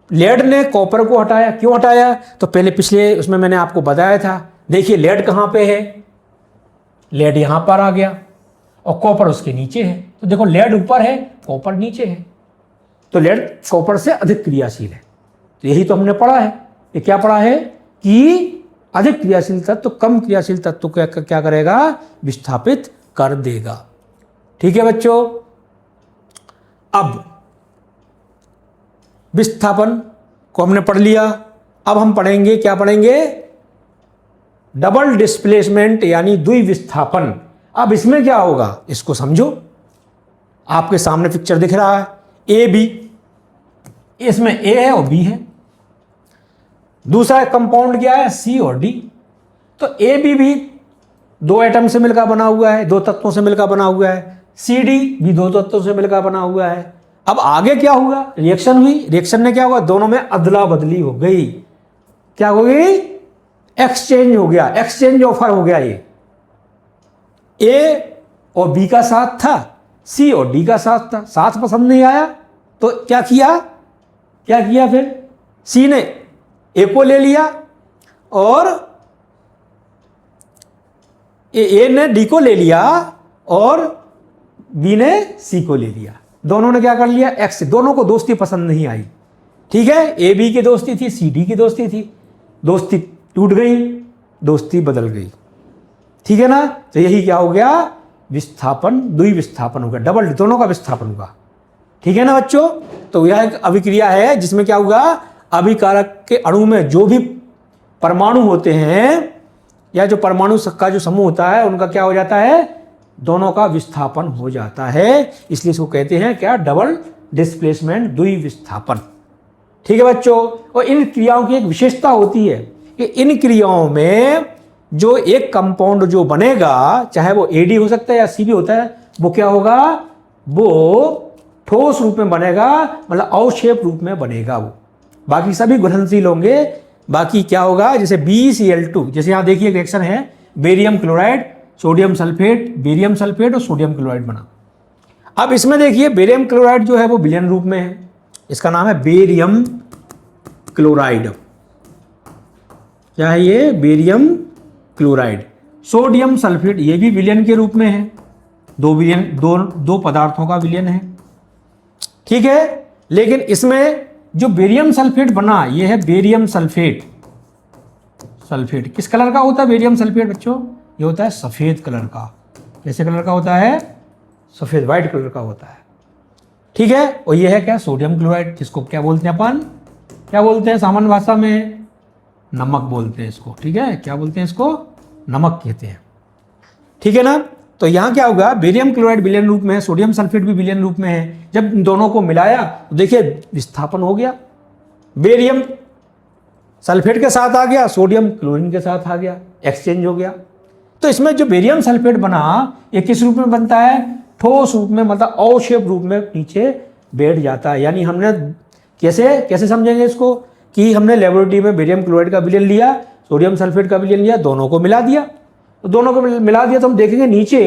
लेड ने कॉपर को हटाया, क्यों हटाया? तो पहले पिछले उसमें मैंने आपको बताया था, देखिए लेड कहां पे है, लेड यहां पर आ गया और कॉपर उसके नीचे है, तो देखो लेड ऊपर है, कॉपर नीचे है, तो लेड कॉपर से अधिक क्रियाशील है। तो यही तो हमने पढ़ा है, ये क्या पढ़ा है कि अधिक क्रियाशील तत्व कम क्रियाशील तत्व को क्या करेगा, विस्थापित कर देगा, ठीक है बच्चों। अब विस्थापन को हमने पढ़ लिया, अब हम पढ़ेंगे, क्या पढ़ेंगे, डबल डिस्प्लेसमेंट यानी द्विविस्थापन। अब इसमें क्या होगा इसको समझो, आपके सामने पिक्चर दिख रहा है ए बी, इसमें ए है और बी है, दूसरा कंपाउंड क्या है, सी और डी। तो ए बी भी दो एटम से मिलकर बना हुआ है, दो तत्वों से मिलकर बना हुआ है, सी डी भी दो तत्वों से मिलकर बना हुआ है। अब आगे क्या हुआ, रिएक्शन हुई, रिएक्शन ने क्या हुआ, दोनों में अदला बदली हो गई, क्या हो गई, एक्सचेंज हो गया, एक्सचेंज ऑफर हो गया। ये ए और बी का साथ था, सी और डी का साथ था, साथ पसंद नहीं आया तो क्या किया, फिर सी ने ए को ले लिया और ए ने डी को ले लिया और बी ने सी को ले लिया, दोनों ने क्या कर लिया, एक्स, दोनों को दोस्ती पसंद नहीं आई, ठीक है, ए बी की दोस्ती थी, सी डी की दोस्ती थी, दोस्ती टूट गई, दोस्ती बदल गई, ठीक है ना। तो यही क्या हो गया, विस्थापन, द्विविस्थापन हो गया, डबल, दोनों का विस्थापन हुआ, ठीक है ना बच्चों। तो यह एक अभिक्रिया है जिसमें क्या होगा, अभिकारक के अणु में जो भी परमाणु होते हैं या जो परमाणु का जो समूह होता है उनका क्या हो जाता है, दोनों का विस्थापन हो जाता है, इसलिए इसको कहते हैं क्या, डबल डिस्प्लेसमेंट, द्विविस्थापन, ठीक है बच्चों। और इन क्रियाओं की एक विशेषता होती है कि इन क्रियाओं में जो एक कंपाउंड जो बनेगा, चाहे वो एडी हो सकता है या सी भी होता है, वो क्या होगा, वो ठोस रूप में बनेगा, मतलब अवक्षेप रूप में बनेगा वो, बाकी सभी घुलनशील होंगे। बाकी क्या होगा, जैसे BeCl2, जैसे यहां देखिए रिएक्शन है, barium chloride, sodium sulphate, barium sulphate और सोडियम क्लोराइड बना। अब इसमें देखिए बेरियम क्लोराइड जो है वो विलयन रूप में है, इसका नाम है बेरियम क्लोराइड, क्या है ये, बेरियम क्लोराइड। सोडियम सल्फेट ये भी विलयन के रूप में है, दो पदार्थों का विलयन है, ठीक है। लेकिन इसमें जो बेरियम सल्फेट बना, ये है बेरियम सल्फेट, किस कलर का होता है बेरियम सल्फेट बच्चों, ये होता है सफेद कलर का, कैसे कलर का होता है, सफेद, व्हाइट कलर का होता है, ठीक है। और ये है क्या, सोडियम क्लोराइड, जिसको क्या बोलते हैं अपन, क्या बोलते हैं सामान्य भाषा में, नमक बोलते हैं इसको, ठीक है, क्या बोलते हैं इसको, नमक कहते हैं, ठीक है ना। तो यहां क्या होगा, बेरियम क्लोराइड विलयन रूप में है, सोडियम सल्फेट भी विलयन रूप में है, जब इन दोनों को मिलाया तो देखिए विस्थापन हो गया, बेरियम सल्फेट के साथ आ गया, सोडियम क्लोरीन के साथ आ गया, एक्सचेंज हो गया। तो इसमें जो बेरियम सल्फेट बना, ये किस रूप में बनता है, ठोस रूप में, मतलब अवक्षेप रूप में नीचे बैठ जाता है। यानी हमने कैसे समझेंगे इसको, कि हमने लेबोरेटरी में बेरियम क्लोराइड का विलयन लिया, सोडियम सल्फेट का विलयन लिया, दोनों को मिला दिया, तो दोनों को मिला दिया तो हम देखेंगे नीचे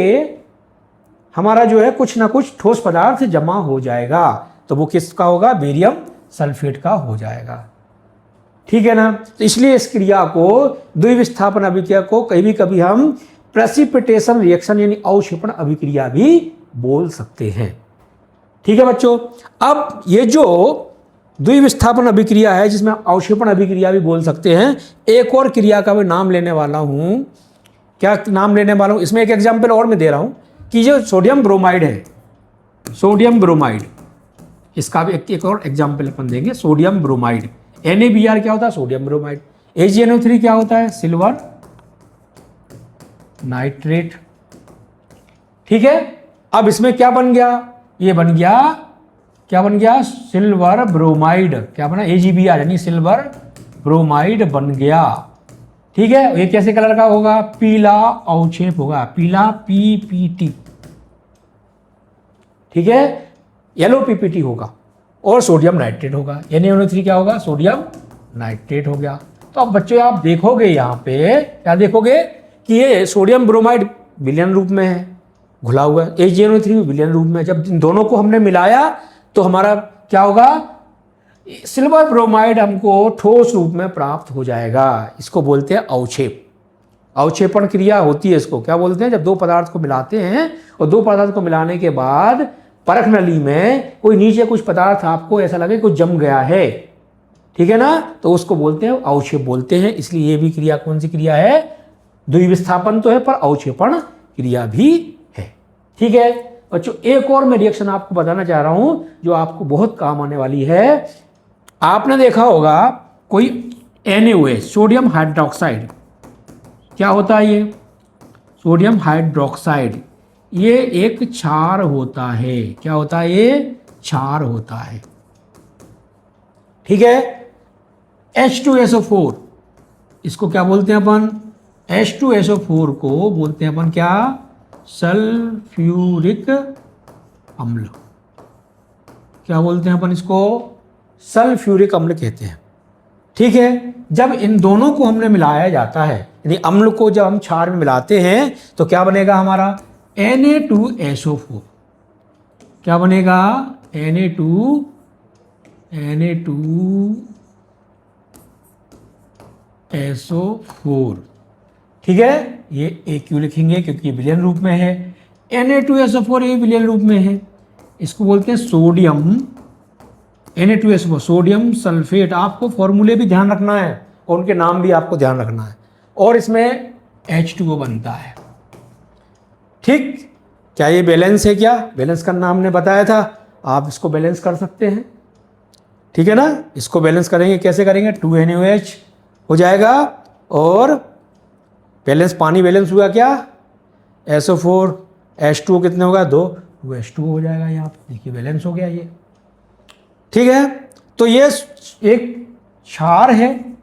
हमारा जो है कुछ ना कुछ ठोस पदार्थ जमा हो जाएगा, तो वो किसका होगा, बेरियम सल्फेट का हो जाएगा, ठीक है ना। तो इसलिए इस क्रिया को, द्विविस्थापन अभिक्रिया को कभी कभी हम प्रेसिपिटेशन रिएक्शन यानी अवक्षेपण अभिक्रिया भी बोल सकते हैं, ठीक है बच्चों। अब ये जो द्विविस्थापन अभिक्रिया है, जिसमें अवक्षेपण अभिक्रिया भी बोल सकते हैं, एक और क्रिया का मैं नाम लेने वाला हूं, क्या नाम लेने वाला हूं, इसमें एक एग्जाम्पल और मैं दे रहा हूं कि जो सोडियम ब्रोमाइड है, सोडियम ब्रोमाइड, इसका भी एक और एग्जाम्पल अपन देंगे, सोडियम ब्रोमाइड, NaBr क्या होता है, सोडियम ब्रोमाइड, AgNO3 क्या होता है, सिल्वर नाइट्रेट, ठीक है। अब इसमें क्या बन गया, ये बन गया, क्या बन गया, सिल्वर ब्रोमाइड, क्या बना, AgBr यानी सिल्वर ब्रोमाइड बन गया, ठीक है, ये कैसे कलर का होगा? पीला अवक्षेप होगा, पीला PPT, ठीक है, येलो PPT होगा। और सोडियम नाइट्रेट होगा, Na3 क्या होगा? सोडियम नाइट्रेट हो गया। तो अब बच्चों आप देखोगे यहाँ पे क्या देखोगे कि ये सोडियम ब्रोमाइड विलयन रूप में है, घुला हुआ है, AgNO3 भी विलयन रूप में है। जब इन दोनों को हमने मिलाया तो हमारा क्या होगा? सिल्वर ब्रोमाइड हमको ठोस रूप में प्राप्त हो जाएगा। इसको बोलते हैं अवक्षेप। अवक्षेपण क्रिया होती है, इसको क्या बोलते हैं? जब दो पदार्थ को मिलाते हैं और दो पदार्थ को मिलाने के बाद परख नली में कोई नीचे कुछ पदार्थ आपको ऐसा लगे कुछ जम गया है, ठीक है ना, तो उसको बोलते हैं अवक्षेप बोलते हैं। इसलिए ये भी क्रिया कौन सी क्रिया है? द्विविस्थापन तो है पर अवक्षेपण क्रिया भी है, ठीक है बच्चों। एक और मैं रिएक्शन आपको बताना चाह रहा हूं जो आपको बहुत काम आने वाली है। आपने देखा होगा कोई NaOH, सोडियम हाइड्रोक्साइड, क्या होता है ये? सोडियम हाइड्रोक्साइड, ये एक क्षार होता है। क्या होता है? ये क्षार होता है, ठीक है। H2SO4, इसको क्या बोलते हैं अपन? H2SO4 को बोलते हैं अपन क्या? सल्फ्यूरिक अम्ल। क्या बोलते हैं अपन इसको? सल्फ्यूरिक अम्ल कहते हैं, ठीक है। जब इन दोनों को हमने मिलाया जाता है, यानी अम्ल को जब हम क्षार में मिलाते हैं तो क्या बनेगा हमारा? Na2SO4। क्या बनेगा? Na2SO4, ठीक है। ये एक क्यों लिखेंगे? क्योंकि ये विलयन रूप में है। Na2SO4 ये विलयन रूप में है। इसको बोलते हैं सोडियम Na2SO4, सोडियम सल्फेट। आपको फॉर्मूले भी ध्यान रखना है और उनके नाम भी आपको ध्यान रखना है। और इसमें H2O बनता है, ठीक। क्या ये बैलेंस है? क्या बैलेंस करना हमने बताया था, आप इसको बैलेंस कर सकते हैं, ठीक है ना। इसको बैलेंस करेंगे, कैसे करेंगे? 2NaOH हो जाएगा और बैलेंस, पानी बैलेंस हुआ क्या? SO4, H2O कितने होगा? 2H2O हो जाएगा। यहाँ पर देखिए बैलेंस हो गया ये, ठीक है। तो ये एक क्षार है,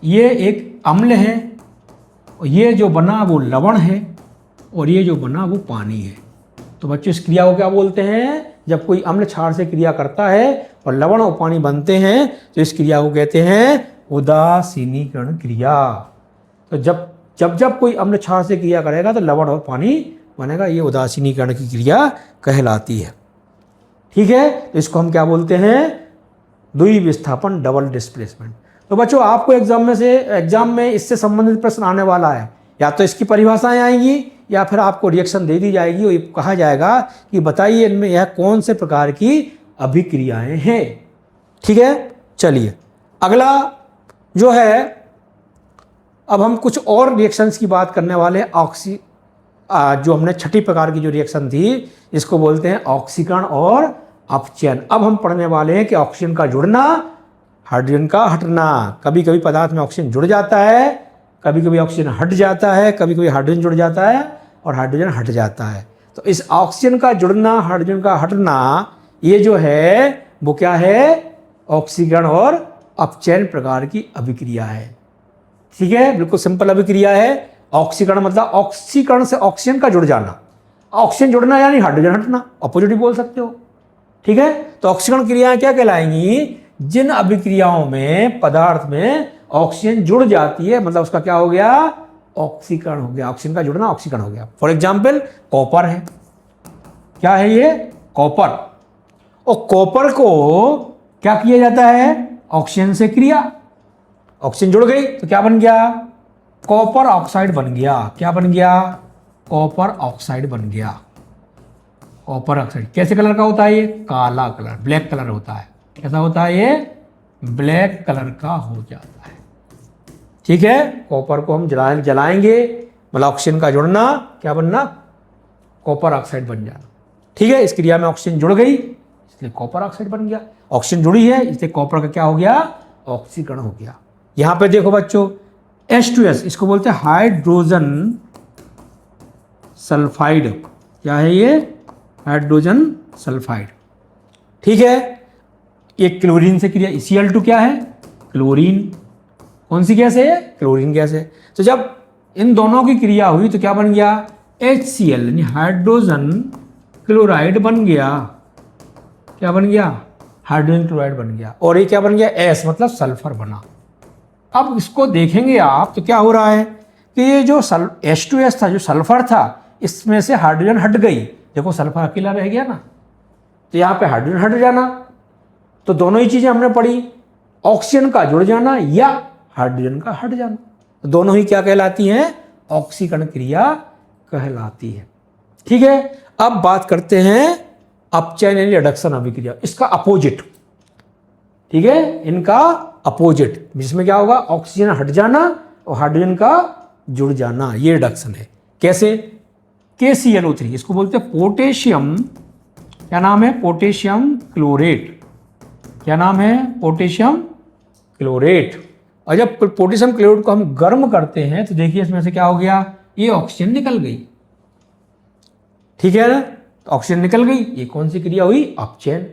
ये एक अम्ल है, और ये जो बना वो लवण है, और ये जो बना वो पानी है। तो बच्चों इस क्रिया को क्या बोलते हैं? जब कोई अम्ल क्षार से क्रिया करता है और लवण और पानी बनते हैं तो इस क्रिया को कहते हैं उदासीनीकरण क्रिया। तो जब कोई अम्ल क्षार से क्रिया करेगा तो लवण और पानी बनेगा, ये उदासीनीकरण की क्रिया कहलाती है, ठीक है। तो इसको हम क्या बोलते हैं? द्विविस्थापन, डबल डिस्प्लेसमेंट। तो बच्चों आपको एग्जाम में इससे संबंधित प्रश्न आने वाला है। या तो इसकी परिभाषाएं आएंगी या फिर आपको रिएक्शन दे दी जाएगी और कहा जाएगा कि बताइए इनमें यह कौन से प्रकार की अभिक्रियाएं हैं, ठीक है। चलिए अगला जो है, अब हम कुछ और रिएक्शंस की बात करने वाले हैं। जो हमने छठी प्रकार की जो रिएक्शन थी इसको बोलते हैं ऑक्सीकरण और अपचयन। अब हम पढ़ने वाले हैं कि ऑक्सीजन का जुड़ना, हाइड्रोजन का हटना। कभी कभी पदार्थ में ऑक्सीजन जुड़ जाता है, कभी कभी ऑक्सीजन हट जाता है, कभी कभी हाइड्रोजन जुड़ जाता है और हाइड्रोजन हट जाता है। तो इस ऑक्सीजन का जुड़ना, हाइड्रोजन का हटना, ये जो है वो क्या है? ऑक्सीकरण और अपचयन प्रकार की अभिक्रिया है, ठीक है। बिल्कुल सिंपल अभिक्रिया है। ऑक्सीकरण मतलब ऑक्सीकरण से ऑक्सीजन का जुड़ जाना, ऑक्सीजन जुड़ना यानी हाइड्रोजन हटना, अपोजिट भी बोल सकते हो, ठीक है। तो ऑक्सीकरण क्रियाएं क्या कहलाएंगी? जिन अभिक्रियाओं में पदार्थ में ऑक्सीजन जुड़ जाती है, मतलब उसका क्या हो गया? ऑक्सीकरण हो गया। ऑक्सीजन का जुड़ना ऑक्सीकरण हो गया। फॉर एग्जाम्पल कॉपर है, क्या है ये? कॉपर। और कॉपर को क्या किया जाता है? ऑक्सीजन से क्रिया, ऑक्सीजन जुड़ गई तो क्या बन गया? कॉपर ऑक्साइड बन गया। क्या बन गया? कॉपर ऑक्साइड बन गया। कॉपर ऑक्साइड कैसे कलर का होता है? ये काला कलर, ब्लैक कलर होता है। कैसा होता है ये? ब्लैक कलर का हो जाता है, ठीक है। कॉपर को हम जलाएंगे, मतलब ऑक्सीजन का जुड़ना, क्या बनना? कॉपर ऑक्साइड बन जाना, ठीक है। इस क्रिया में ऑक्सीजन जुड़ गई इसलिए कॉपर ऑक्साइड बन गया। ऑक्सीजन जुड़ी है इसलिए कॉपर का क्या हो गया? ऑक्सीकरण हो गया। यहां पे देखो बच्चों H2S, इसको बोलते हैं हाइड्रोजन सल्फाइड। क्या है ये? हाइड्रोजन सल्फाइड, ठीक है। ये क्लोरीन से क्रिया, Cl2 क्या है? क्लोरीन। कौन सी गैस है ये? क्लोरीन गैस है। तो जब इन दोनों की क्रिया हुई तो क्या बन गया? HCl यानी हाइड्रोजन क्लोराइड बन गया। क्या बन गया? हाइड्रोजन क्लोराइड बन गया। और ये क्या बन गया? S मतलब सल्फर बना। अब इसको देखेंगे आप तो क्या हो रहा है कि ये जो H2S था, जो सल्फर था, इसमें से हाइड्रोजन हट गई। देखो सल्फर अकेला रह गया ना, तो यहाँ पे हाइड्रोजन हट जाना। तो दोनों ही चीजें हमने पढ़ी, ऑक्सीजन का जुड़ जाना या हाइड्रोजन का हट जाना। तो दोनों ही क्या कहलाती हैं? ऑक्सीकरण क्रिया कहलाती है। ठीक है, अब बात करते हैं अपचयन यानी रिडक्शन अभिक्रिया, इसका अपोजिट। ठीक है, इनका अपोजिट, जिसमें क्या होगा? ऑक्सीजन हट जाना और हाइड्रोजन का जुड़ जाना, ये रिडक्शन है। कैसे? KClO3, इसको बोलते हैं पोटेशियम, क्या नाम है? Potassium chlorate. क्या नाम है? Potassium chlorate. और जब पोटेशियम क्लोरेट को हम गर्म करते हैं तो देखिए इसमें से क्या हो गया? ये ऑक्सीजन निकल गई। ठीक है ना, तो ऑक्सीजन निकल गई, ये कौन सी क्रिया हुई? अपचयन।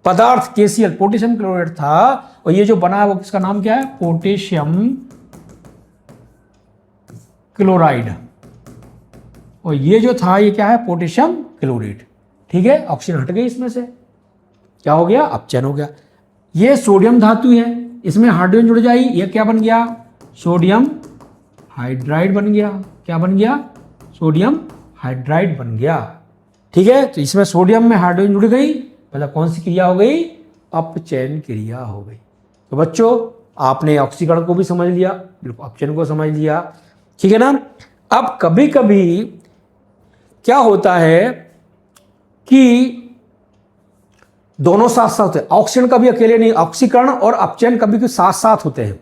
पदार्थ KCl पोटेशियम क्लोराइड था और ये जो बना है वो किसका नाम क्या है? Potassium chloride. और ये जो था ये क्या है? Potassium chloride. ठीक है, ऑक्सीजन हट गई इसमें से, क्या हो गया? अपचयन हो गया। ये सोडियम धातु है, इसमें हाइड्रोजन जुड़ जाए, ये क्या बन गया? सोडियम हाइड्राइड बन गया। क्या बन गया? सोडियम हाइड्राइड बन गया। ठीक है, तो इसमें सोडियम में हाइड्रोजन जुड़ गई, मतलब कौन सी क्रिया हो गई? अपचयन क्रिया हो गई। तो बच्चों आपने ऑक्सीकरण को भी समझ लिया, बिल्कुल अपचयन को समझ लिया। ठीक है ना। अब कभी कभी क्या होता है कि दोनों साथ साथ होते हैं, ऑक्सीजन कभी अकेले नहीं, ऑक्सीकरण और अपचयन कभी साथ साथ होते हैं।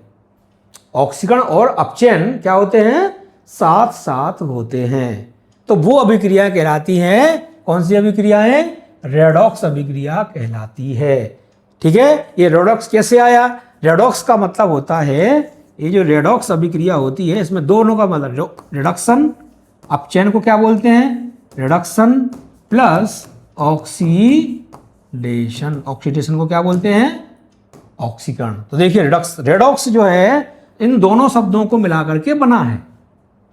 ऑक्सीकरण और अपचयन क्या होते हैं? साथ साथ होते हैं। तो वो अभिक्रिया कहलाती हैं, कौन सी अभिक्रियाएं? रेडॉक्स अभिक्रिया कहलाती है। ठीक है, ये रेडॉक्स कैसे आया? रेडॉक्स का मतलब होता है, ये जो रेडॉक्स अभिक्रिया होती है इसमें दोनों का मतलब रिडक्शन, अपचयन को क्या बोलते हैं? Reduction plus oxidation. ऑक्सीडेशन को क्या बोलते हैं? ऑक्सीकरण। तो देखिए रेडॉक्स जो है इन दोनों शब्दों को मिलाकर के बना है,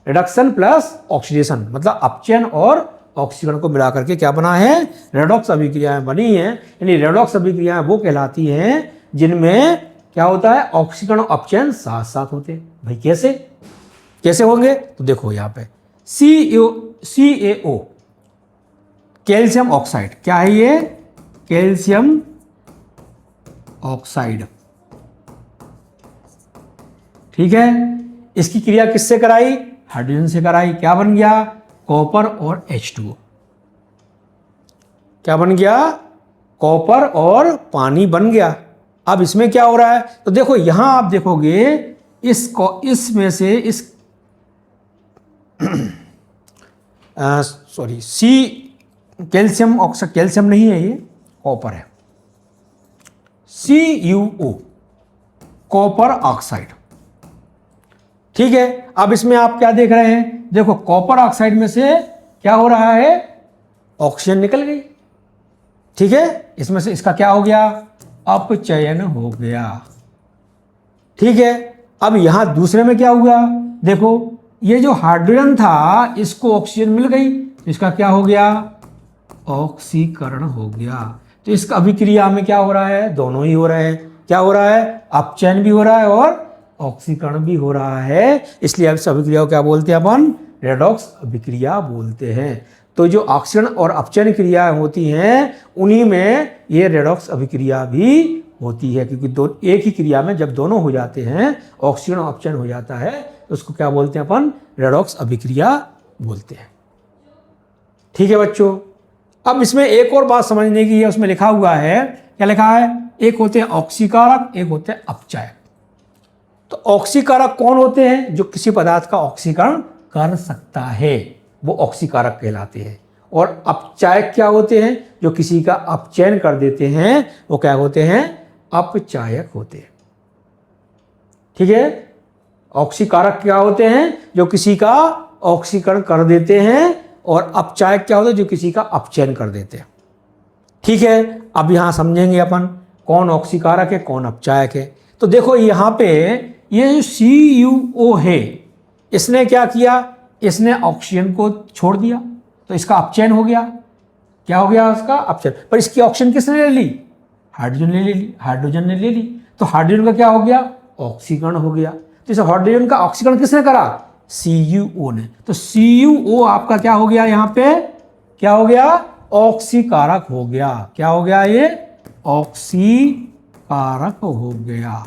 रिडक्शन प्लस ऑक्सीडेशन, मतलब अपचयन और ऑक्सीकरण को मिलाकर के क्या बना है? रेडॉक्स अभिक्रियाएं बनी हैं। यानी रेडॉक्स अभिक्रियाएं वो कहलाती हैं जिनमें क्या होता है? ऑक्सीकरण और अपचयन साथ साथ होते हैं। भाई कैसे कैसे होंगे? तो देखो यहाँ पे CaO कैल्शियम ऑक्साइड, क्या है ये? Calcium oxide. ठीक है, इसकी क्रिया किससे कराई? हाइड्रोजन से कराई। क्या बन गया? कॉपर और H2O। क्या बन गया? कॉपर और पानी बन गया। अब इसमें क्या हो रहा है? तो देखो यहां आप देखोगे इसमें से इस सॉरी कैल्शियम ऑक्साइड, कैल्शियम नहीं है ये, कॉपर है, CuO कॉपर ऑक्साइड। ठीक है, अब इसमें आप क्या देख रहे हैं? देखो कॉपर ऑक्साइड में से क्या हो रहा है? ऑक्सीजन निकल गई। ठीक है, इसमें से इसका क्या हो गया? अपचयन हो गया। ठीक है, अब यहां दूसरे में क्या हुआ? देखो ये जो हाइड्रोजन था इसको ऑक्सीजन मिल गई, तो इसका क्या हो गया? ऑक्सीकरण हो गया। तो इसका अभिक्रिया में क्या हो रहा है? दोनों ही हो रहे हैं। क्या हो रहा है? अपचयन भी हो रहा है और ऑक्सीकरण भी हो रहा है। इसलिए अब इस अभिक्रिया को क्या बोलते हैं अपन? रेडॉक्स अभिक्रिया बोलते हैं। तो जो ऑक्सीकरण और अपचयन क्रियाएं होती हैं उन्हीं में ये रेडॉक्स अभिक्रिया भी होती है, क्योंकि एक ही क्रिया में जब दोनों हो जाते हैं, ऑक्सीकरण और अपचयन हो जाता है, तो उसको क्या बोलते हैं अपन? रेडॉक्स अभिक्रिया बोलते हैं। ठीक है बच्चों, अब इसमें एक और बात समझने की है, उसमें लिखा हुआ है, क्या लिखा है? एक होते हैं ऑक्सीकारक, एक होते हैं अपचायक। तो ऑक्सीकारक कौन होते हैं? जो किसी पदार्थ का ऑक्सीकरण कर सकता है, वो ऑक्सीकारक कहलाते हैं। और अपचायक क्या होते हैं? जो किसी का अपचयन कर देते हैं, वो क्या होते हैं? अपचायक होते हैं। ठीक है, ऑक्सीकारक क्या होते हैं? जो किसी का ऑक्सीकरण कर देते हैं, और अपचायक क्या होते हैं? जो किसी का अपचयन कर देते हैं। ठीक है, अब यहां समझेंगे अपन कौन ऑक्सीकारक है कौन अपचायक है। तो देखो यहां पे ये जो CuO है, इसने क्या किया, इसने ऑक्सीजन को छोड़ दिया, तो इसका अपचयन हो गया। क्या हो गया उसका अपचयन। पर इसकी ऑक्सीजन किसने ले ली, हाइड्रोजन ने ले ली, हाइड्रोजन ने ले ली, तो हाइड्रोजन का क्या हो गया, ऑक्सीकरण हो गया। तो इस हाइड्रोजन का ऑक्सीकरण किसने करा, CuO ने। तो CuO आपका क्या हो गया, यहाँ पे क्या हो गया, ऑक्सीकारक हो गया। क्या हो गया, ये ऑक्सीकारक हो गया।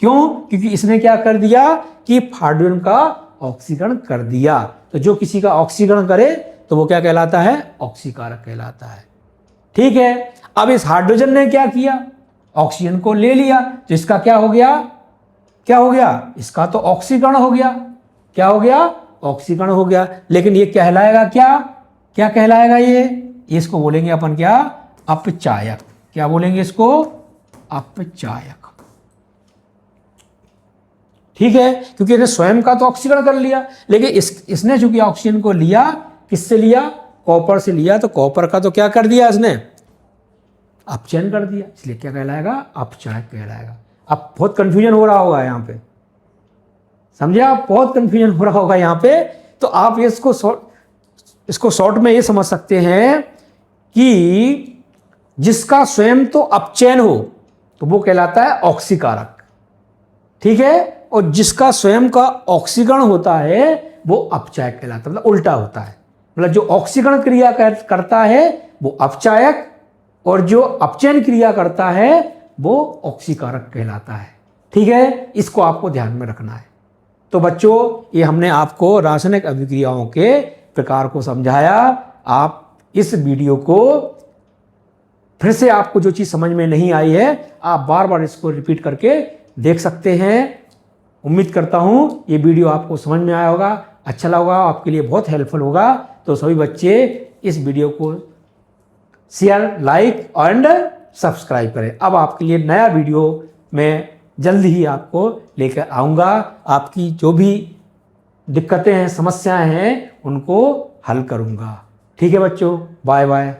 क्यों, क्योंकि इसने क्या कर दिया कि हाइड्रोजन का ऑक्सीकरण कर दिया। तो जो किसी का ऑक्सीकरण करे तो वो क्या कहलाता है, ऑक्सीकारक कहलाता है। ठीक है, अब इस हाइड्रोजन ने क्या किया, ऑक्सीजन को ले लिया, तो इसका क्या हो गया, क्या हो गया, इसका तो ऑक्सीकरण हो गया। क्या हो गया, ऑक्सीकरण हो गया। लेकिन ये कहलाएगा क्या, क्या कहलाएगा ये इसको बोलेंगे अपन क्या, अपचायक। क्या बोलेंगे इसको, अपचायक। ठीक है, क्योंकि इसने स्वयं का तो ऑक्सीकरण कर लिया, लेकिन इसने चूंकि ऑक्सीजन को लिया, किससे लिया, कॉपर से लिया, तो कॉपर का तो क्या कर दिया इसने, अपचयन कर दिया, इसलिए क्या कहलाएगा, अपचायक कहलाएगा। अब बहुत कंफ्यूजन हो रहा होगा यहाँ पे, समझे आप, बहुत कंफ्यूजन हो रहा होगा यहाँ पे। तो आप इसको शॉर्ट में ये समझ सकते हैं कि जिसका स्वयं तो अपचयन हो तो वो कहलाता है ऑक्सीकारक। ठीक है, और जिसका स्वयं का ऑक्सीकरण होता है वो अपचायक कहलाता है, मतलब उल्टा होता है। मतलब जो ऑक्सीकरण क्रिया करता है वो अपचायक, और जो अपचयन क्रिया करता है वो ऑक्सीकारक कहलाता है। ठीक है, इसको आपको ध्यान में रखना है। तो बच्चों, ये हमने आपको रासायनिक अभिक्रियाओं के प्रकार को समझाया। आप इस वीडियो को फिर से, आपको जो चीज़ समझ में नहीं आई है आप बार बार इसको रिपीट करके देख सकते हैं। उम्मीद करता हूँ ये वीडियो आपको समझ में आया होगा, अच्छा लगा होगा, आपके लिए बहुत हेल्पफुल होगा। तो सभी बच्चे इस वीडियो को शेयर, लाइक एंड सब्सक्राइब करें। अब आपके लिए नया वीडियो मैं जल्द ही आपको लेकर आऊँगा। आपकी जो भी दिक्कतें हैं, समस्याएं हैं, उनको हल करूँगा। ठीक है बच्चों, बाय बाय।